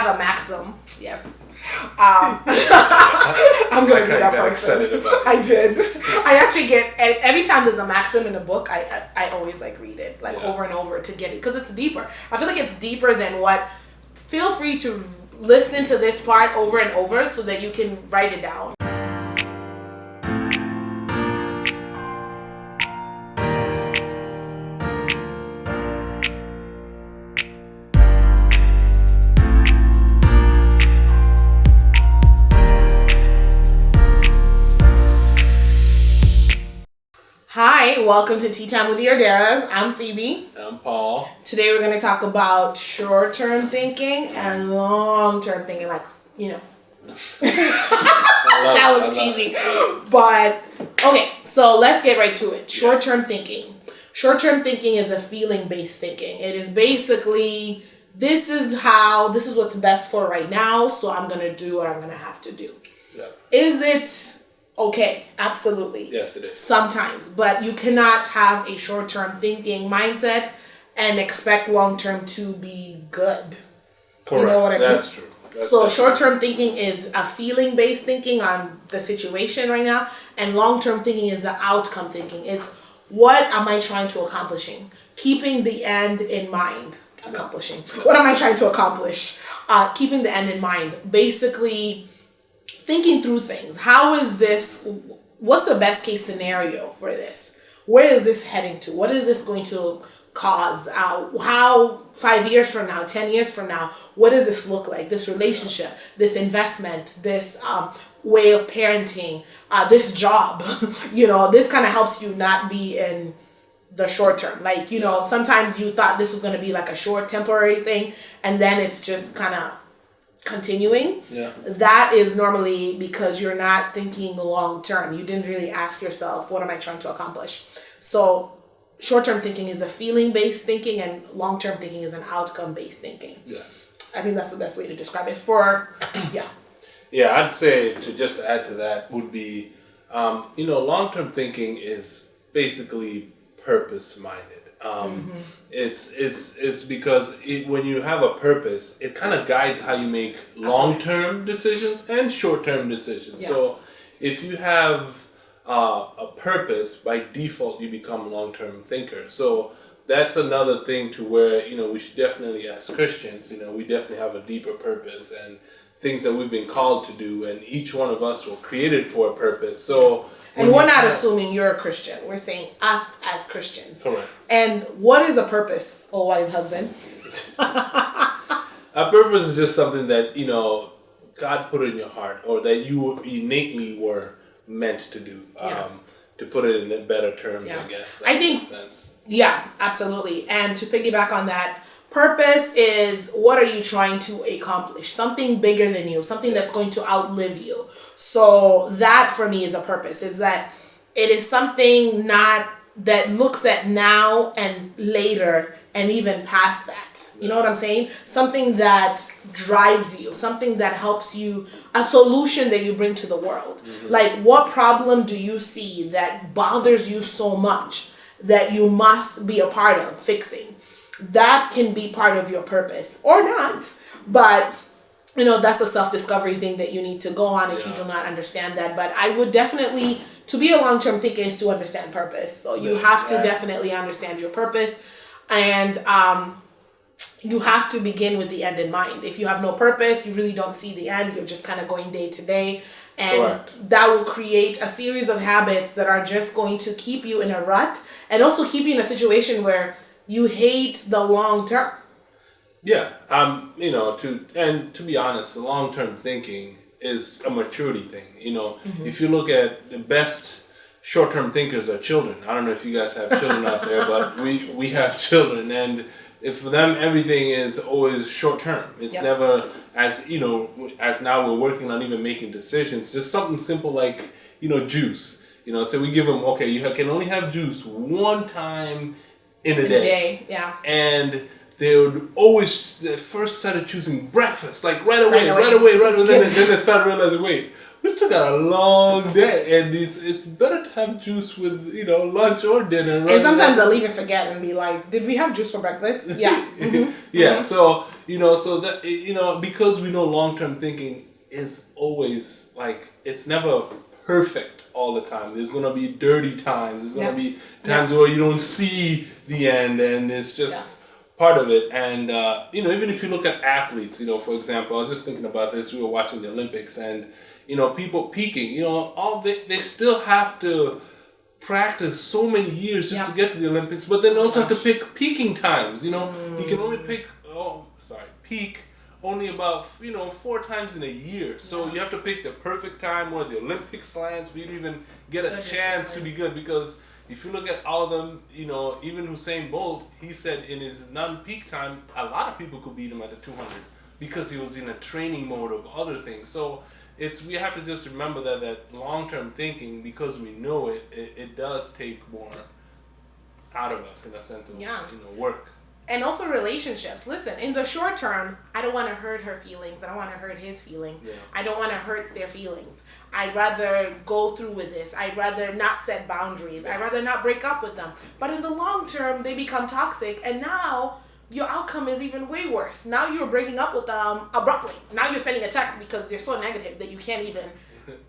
have a maxim. Yes. I'm gonna be that person. I did. I actually get every time there's a maxim in a book, I always like read it over and over to get it because it's deeper. I feel like it's deeper than what. Feel free to listen to this part over and over so that you can write it down. Hi, welcome to Tea Time with the Orderas. I'm Phoebe. I'm Paul. Today we're going to talk about short-term thinking and long-term thinking, that was cheesy. But, okay, so let's get right to it. Short-term thinking. Short-term thinking is a feeling-based thinking. It is basically, this is what's best for right now, so I'm going to do what I'm going to have to do. Yeah. Is it okay? Absolutely. Yes, it is. Sometimes, but you cannot have a short-term thinking mindset and expect long-term to be good. Correct. You know what I mean? That's true. So short-term thinking is a feeling-based thinking on the situation right now, and long-term thinking is the outcome thinking. It's what am I trying to accomplishing? Keeping the end in mind. Accomplishing. What am I trying to accomplish? Keeping the end in mind. Basically, thinking through things. How is this? What's the best case scenario for this? Where is this heading to? What is this going to cause? How 5 years from now, 10 years from now, what does this look like? This relationship, this investment, this way of parenting, this job. This kind of helps you not be in the short term. Sometimes you thought this was going to be like a short temporary thing, and then it's just kind of continuing. Yeah. That is normally because you're not thinking long term. You didn't really ask yourself, what am I trying to accomplish? So short term thinking is a feeling based thinking, and long term thinking is an outcome based thinking. Yes. I think that's the best way to describe it Yeah, I'd say to just add to that would be, long term thinking is basically purpose minded. It's because when you have a purpose, it kind of guides how you make long-term decisions and short-term decisions. Yeah. So if you have a purpose, by default, you become a long-term thinker. So that's another thing to where, we should definitely, as Christians, we definitely have a deeper purpose and things that we've been called to do, and each one of us were created for a purpose. So, and we're not assuming you're a Christian. We're saying us as Christians. Correct. And what is a purpose, oh wise husband? A purpose is just something that, God put in your heart, or that you innately were meant to do. To put it in better terms, I guess. I think, sense. Yeah, absolutely. And to piggyback on that, purpose is what are you trying to accomplish? Something bigger than you, something that's going to outlive you. So that for me is a purpose, is that it is something not that looks at now and later and even past that. You know what I'm saying? Something that drives you, something that helps you, a solution that you bring to the world. Mm-hmm. Like, what problem do you see that bothers you so much that you must be a part of fixing? That can be part of your purpose or not, but that's a self-discovery thing that you need to go on if you do not understand that. But I would definitely, to be a long-term thinker is to understand purpose. So you have to definitely understand your purpose, and you have to begin with the end in mind. If you have no purpose, you really don't see the end. You're just kind of going day to day, and that will create a series of habits that are just going to keep you in a rut and also keep you in a situation where you hate the long term. Yeah, to be honest, the long term thinking is a maturity thing. If you look at the best short term thinkers are children. I don't know if you guys have children out there, but we have children, and if for them everything is always short term. It's never as now we're working on even making decisions. Just something simple like juice. So we give them you can only have juice one time in a day. Yeah. And they would always they first started choosing breakfast, like right away. Then they start realizing, wait, we still got a long day, and it's better to have juice with lunch or dinner. And sometimes I'll even forget and be like, did we have juice for breakfast? Yeah. Mm-hmm. Yeah. Mm-hmm. So that because we know long-term thinking is always like it's never perfect all the time. There's gonna be dirty times. There's gonna be times where you don't see the end, and it's just part of it. And even if you look at athletes, for example, I was just thinking about this. We were watching the Olympics, and people peaking. All they still have to practice so many years just to get to the Olympics, but then also have to pick peaking times. You can only peak only about 4 times in a year. So you have to pick the perfect time where the Olympics lands for you to even get a chance to be good. Because if you look at all of them, even Usain Bolt, he said in his non-peak time, a lot of people could beat him at the 200 because he was in a training mode of other things. So we have to just remember that long-term thinking, because we know it does take more out of us in a sense of work. And also relationships. Listen, in the short term, I don't want to hurt her feelings. I don't want to hurt his feelings. Yeah. I don't want to hurt their feelings. I'd rather go through with this. I'd rather not set boundaries. I'd rather not break up with them. But in the long term, they become toxic. And now your outcome is even way worse. Now you're breaking up with them abruptly. Now you're sending a text because they're so negative that you can't even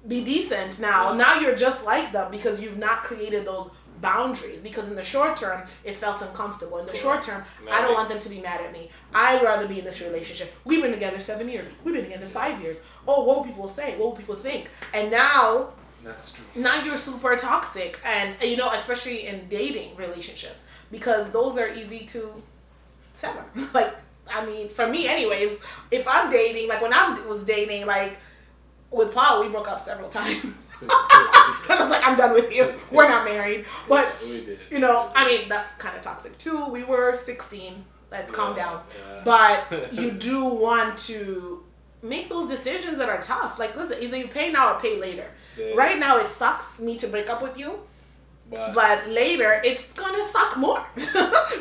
be decent now. Now you're just like them because you've not created those boundaries, because in the short term it felt uncomfortable. In the short term, I don't want them to be mad at me. I'd rather be in this relationship. We've been together 7 years. We've been together 5 years. Oh, what will people say? What will people think? And now that's true. Now you're super toxic, and especially in dating relationships, because those are easy to sever. For me anyways, if I'm dating, like when I was dating, like with Paul, we broke up several times. I was like, I'm done with you. We're not married. But, we did. That's kind of toxic too. We were 16. Let's calm down. Yeah. But you do want to make those decisions that are tough. Like, listen, either you pay now or pay later. Yes. Right now, it sucks me to break up with you. But later, it's going to suck more.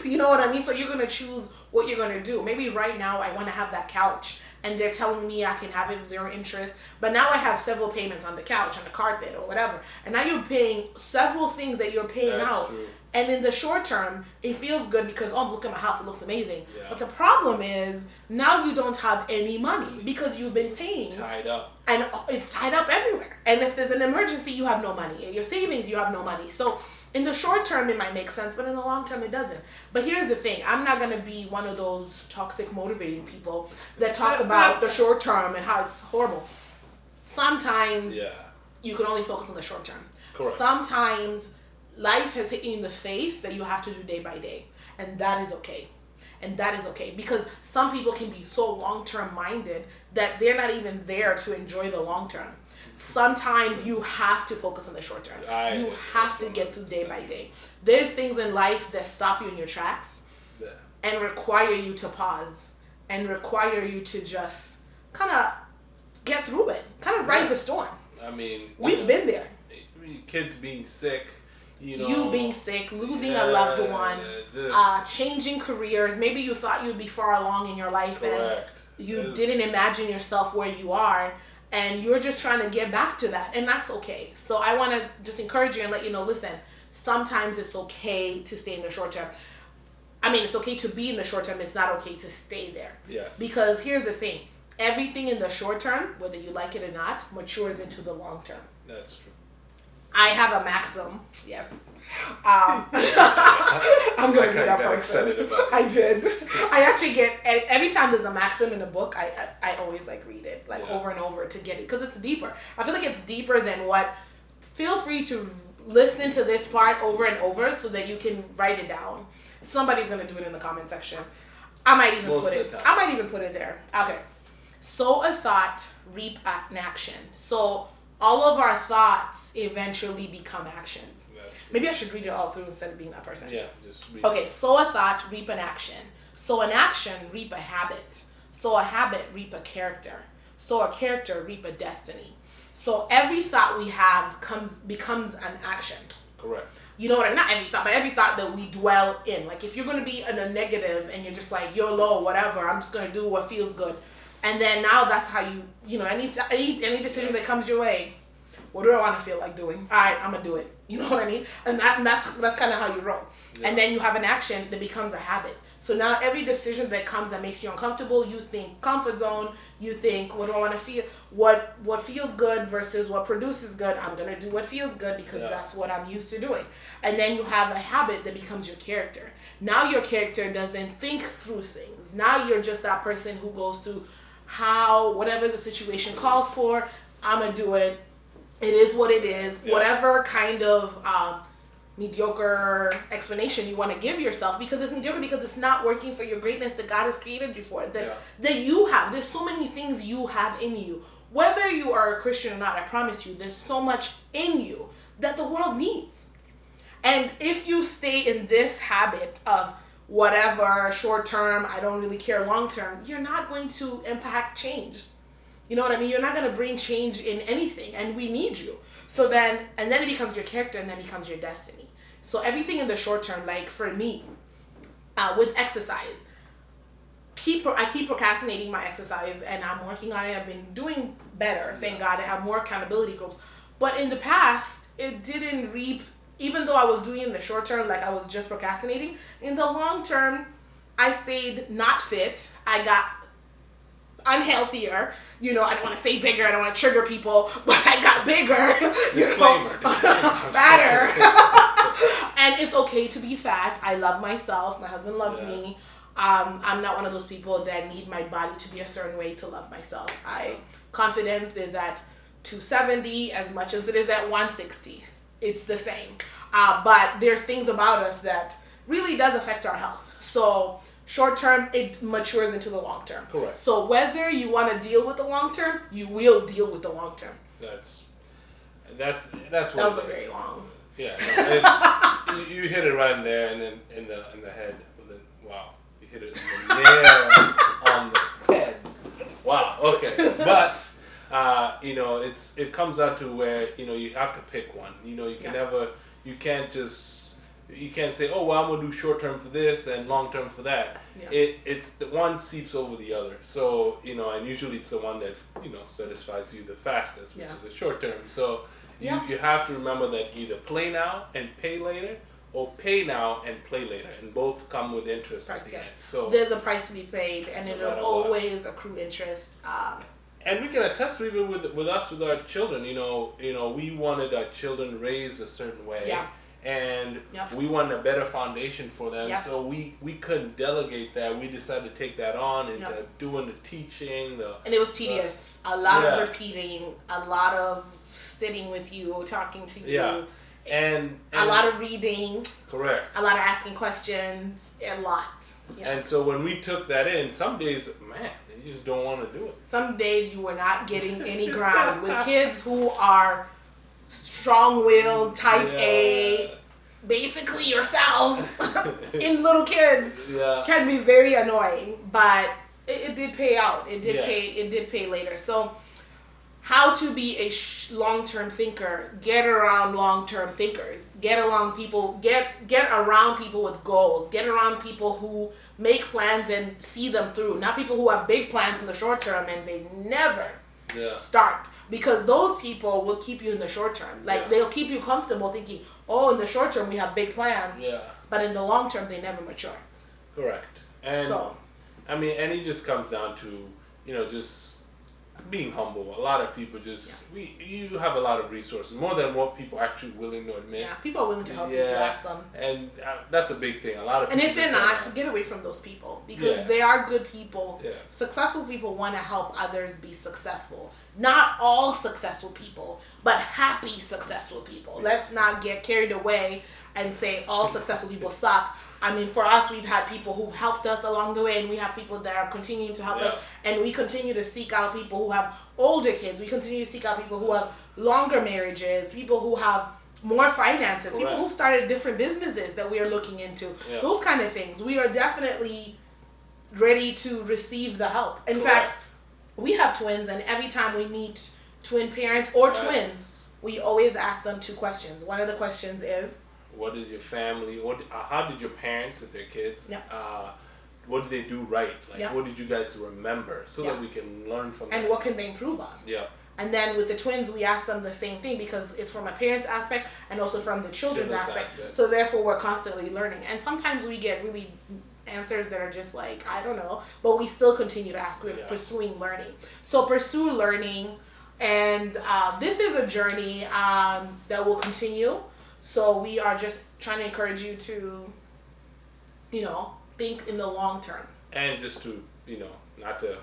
You know what I mean? So you're going to choose what you're going to do. Maybe right now, I want to have that couch, and they're telling me I can have it with 0 interest. But now I have several payments on the couch, on the carpet, or whatever. And now you're paying several things that you're paying out. True. And in the short term, it feels good because, look at my house, it looks amazing. Yeah. But the problem is, now you don't have any money because you've been paying. Tied up. And it's tied up everywhere. And if there's an emergency, you have no money. In your savings, you have no money. So in the short term, it might make sense, but in the long term, it doesn't. But here's the thing. I'm not going to be one of those toxic motivating people that talk about the short term and how it's horrible. Sometimes you can only focus on the short term. Correct. Sometimes life has hit you in the face that you have to do day by day. And that is okay. And that is okay, because some people can be so long-term minded that they're not even there to enjoy the long term. Sometimes you have to focus on the short term. You have to get through day by day. There's things in life that stop you in your tracks and require you to pause and require you to just kind of get through it, kind of ride the storm. We've been there. Kids being sick. You being sick, losing a loved one, changing careers. Maybe you thought you'd be far along in your life and you didn't imagine yourself where you are, and you're just trying to get back to that, and that's okay. So I want to just encourage you and let you know, listen, sometimes it's okay to stay in the short term. It's okay to be in the short term. It's not okay to stay there. Yes. Because here's the thing. Everything in the short term, whether you like it or not, matures into the long term. That's true. I have a maxim. Yes. I'm going to be that person. I did. I actually get, every time there's a maxim in a book, I always read it over and over to get it, because it's deeper. I feel like it's deeper than what, feel free to listen to this part over and over so that you can write it down. Somebody's going to do it in the comment section. I might even put it there. Okay. Sow a thought, reap an action. So all of our thoughts eventually become actions. Maybe I should read it all through instead of being that person. Yeah, just read Okay, sow a thought, reap an action. Sow an action, reap a habit. Sow a habit, reap a character. Sow a character, reap a destiny. So every thought we have becomes an action. Correct. You know what I mean? Not every thought, but every thought that we dwell in. Like if you're gonna be in a negative and you're just like YOLO, whatever, I'm just gonna do what feels good, and then now that's how you know any decision that comes your way. What do I want to feel like doing? All right, I'm gonna do it. You know what I mean? And that's kind of how you roll. Yeah. And then you have an action that becomes a habit. So now every decision that comes that makes you uncomfortable, you think comfort zone. You think, what do I want to feel? What feels good versus what produces good? I'm gonna do what feels good because that's what I'm used to doing. And then you have a habit that becomes your character. Now your character doesn't think through things. Now you're just that person who goes through how whatever the situation calls for. I'm gonna do it. It is what it is. Yeah. Whatever kind of mediocre explanation you want to give yourself, because it's mediocre because it's not working for your greatness that God has created you for. That you have. There's so many things you have in you. Whether you are a Christian or not, I promise you, there's so much in you that the world needs. And if you stay in this habit of whatever, short term, I don't really care long term, you're not going to impact change. You know what I mean? You're not going to bring change in anything, and we need you. So then it becomes your character, and then becomes your destiny. So everything in the short term, like for me, with exercise, I keep procrastinating my exercise, and I'm working on it. I've been doing better, thank God. I have more accountability groups. But in the past, it didn't reap, even though I was doing it in the short term, like I was just procrastinating. In the long term, I stayed not fit. I got unhealthier, I don't want to say bigger, I don't want to trigger people, but I got bigger, fatter. And it's okay to be fat. I love myself. My husband loves me. I'm not one of those people that need my body to be a certain way to love myself. Confidence is at 270 as much as it is at 160. It's the same. But there's things about us that really does affect our health. So short term, it matures into the long term. Correct. So whether you want to deal with the long term, you will deal with the long term. That's what that was a very long. Yeah, no, you hit it right in there, and then in the head. Wow, you hit it nail on the head. Wow. Okay, but it comes out to where you have to pick one. You can't say, oh, well, I'm going to do short term for this and long term for that. Yeah. It's the one seeps over the other. So, and usually it's the one that, satisfies you the fastest, which is the short term. So you have to remember that either play now and pay later, or pay now and play later. And both come with interest at the end. So there's a price to be paid, and it'll always accrue interest. And we can attest even with us, with our children, we wanted our children raised a certain way. Yeah. And we want a better foundation for them, so we couldn't delegate that. We decided to take that on into doing the teaching. And it was tedious. A lot of repeating, a lot of sitting with you, talking to you, and a lot of reading. Correct. A lot of asking questions. A lot. Yeah. And so when we took that in, some days, man, you just don't want to do it. Some days you were not getting any ground with kids who are strong-willed, type A, basically yourselves, in little kids, can be very annoying, but it did pay out. It did pay later. So how to be a long-term thinker? Get around long-term thinkers. Get around people with goals. Get around people who make plans and see them through. Not people who have big plans in the short term and they never start, because those people will keep you in the short term. They'll keep you comfortable thinking, oh, in the short term we have big plans, but in the long term they never mature. Correct. And and it just comes down to just being humble. A lot of people you have a lot of resources, more than what people actually willing to admit. Yeah, people are willing to help you if you ask them. And that's a big thing. A lot of people. And if they're not, get away from those people, because they are good people. Yeah. Successful people want to help others be successful. Not all successful people, but happy successful people. Yeah. Let's not get carried away and say all successful people suck. For us, we've had people who've helped us along the way, and we have people that are continuing to help us, and we continue to seek out people who have older kids. We continue to seek out people who have longer marriages, people who have more finances, people who started different businesses that we are looking into. Yeah. Those kind of things. We are definitely ready to receive the help. In fact, we have twins, and every time we meet twin parents or twins, we always ask them 2 questions. One of the questions is, what did your family? How did your parents, if they're kids? Yeah. What did they do right? Like, Yeah. what did you guys remember, so Yeah. that we can learn from and that. what can they improve on? Yeah. And then with the twins, we ask them the same thing because it's from a parent's aspect and also from the children's aspect. So therefore, we're constantly learning. And sometimes we get really answers that are just like, I don't know, but we still continue to ask. We're pursuing learning. So pursue learning. And this is a journey that will continue. So we are just trying to encourage you to, think in the long term. And just to, not to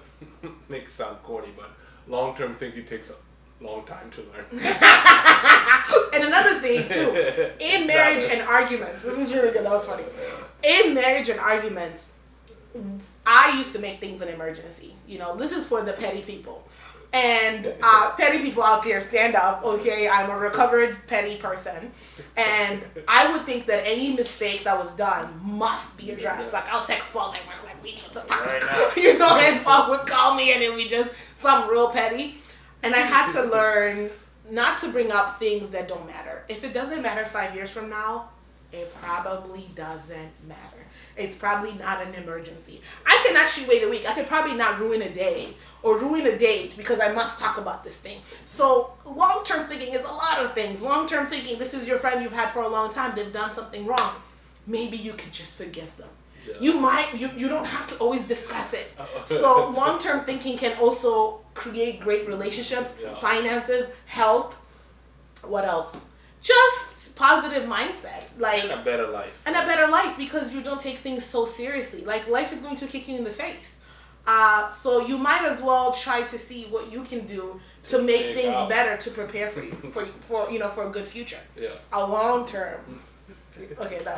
make it sound corny, but long-term thinking takes a long time to learn. And another thing too, in marriage and arguments, this is really good, that was funny. In marriage and arguments, I used to make things an emergency. This is for the petty people. And petty people out there, stand up. Okay, I'm a recovered petty person. And I would think that any mistake that was done must be addressed. Like, I'll text Paul and work like, we need to talk. Right now. And Paul would call me and it would be just some real petty. And I had to learn not to bring up things that don't matter. If it doesn't matter 5 years from now, it probably doesn't matter. It's probably not an emergency. I can actually wait a week. I could probably not ruin a day or ruin a date because I must talk about this thing. So long-term thinking is a lot of things. Long-term thinking, this is your friend you've had for a long time. They've done something wrong. Maybe you can just forgive them. Yeah. You don't have to always discuss it. So long-term thinking can also create great relationships, finances, health. What else? Just positive mindset, like and a better life. And a better life because you don't take things so seriously. Like, life is going to kick you in the face. So you might as well try to see what you can do to make things better, to prepare for you for a good future. Yeah. A long term. Okay, that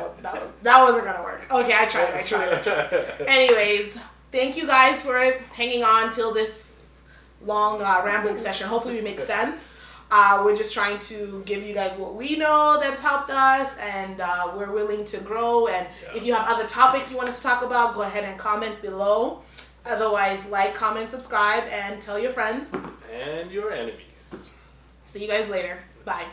wasn't gonna work. Okay, I tried. Anyways, thank you guys for hanging on till this long rambling session. Hopefully we make sense. We're just trying to give you guys what we know that's helped us, and we're willing to grow. And if you have other topics you want us to talk about, go ahead and comment below. Otherwise, like, comment, subscribe, and tell your friends. And your enemies. See you guys later. Bye.